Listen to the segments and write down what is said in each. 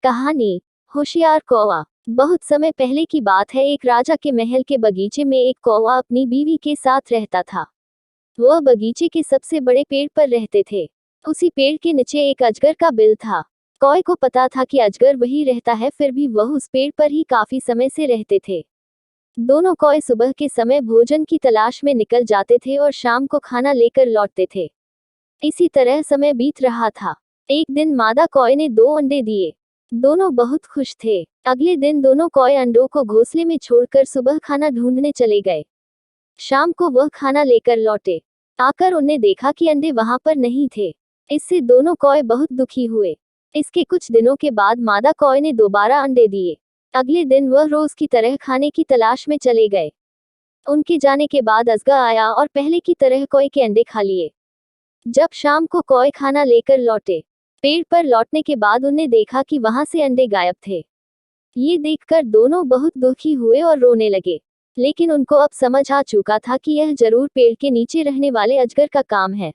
कहानी होशियार कौवा। बहुत समय पहले की बात है। एक राजा के महल के बगीचे में एक कौवा अपनी बीवी के साथ रहता था। वह बगीचे के सबसे बड़े पेड़ पर रहते थे। उसी पेड़ के नीचे एक अजगर का बिल था। कौवे को पता था कि अजगर वही रहता है, फिर भी वह उस पेड़ पर ही काफी समय से रहते थे। दोनों कौवे सुबह के समय भोजन की तलाश में निकल जाते थे और शाम को खाना लेकर लौटते थे। इसी तरह समय बीत रहा था। एक दिन मादा कौवे ने 2 अंडे दिए। दोनों बहुत खुश थे। अगले दिन दोनों कौवे अंडों को घोंसले में छोड़कर सुबह खाना ढूंढने चले गए। शाम को वह खाना लेकर लौटे। आकर उन्हें देखा कि अंडे वहां पर नहीं थे। इससे दोनों कौवे बहुत दुखी हुए। इसके कुछ दिनों के बाद मादा कौवे ने दोबारा अंडे दिए। अगले दिन वह रोज की तरह खाने की तलाश में चले गए। उनके जाने के बाद अजगर आया और पहले की तरह कौवे के अंडे खा लिए। जब शाम को कौवे खाना लेकर लौटे, पेड़ पर लौटने के बाद उन्हें देखा कि वहां से अंडे गायब थे। ये देखकर दोनों बहुत दुखी हुए और रोने लगे। लेकिन उनको अब समझ आ चुका था कि यह जरूर पेड़ के नीचे रहने वाले अजगर का काम है।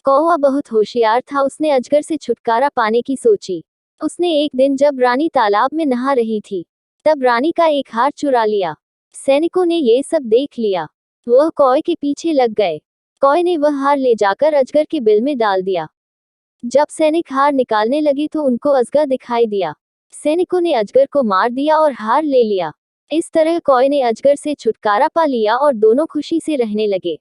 कौवा बहुत होशियार था। उसने अजगर से छुटकारा पाने की सोची। उसने एक दिन जब रानी तालाब में नहा रही थी, तब रानी का एक हार चुरा लिया। सैनिकों ने ये सब देख लिया। वह कौवे के पीछे लग गए। कौवे ने वह हार ले जाकर अजगर के बिल में डाल दिया। जब सैनिक हार निकालने लगे तो उनको अजगर दिखाई दिया। सैनिकों ने अजगर को मार दिया और हार ले लिया। इस तरह कौवे ने अजगर से छुटकारा पा लिया और दोनों खुशी से रहने लगे।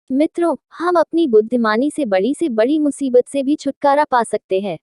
मित्रों, हम अपनी बुद्धिमानी से बड़ी मुसीबत से भी छुटकारा पा सकते हैं।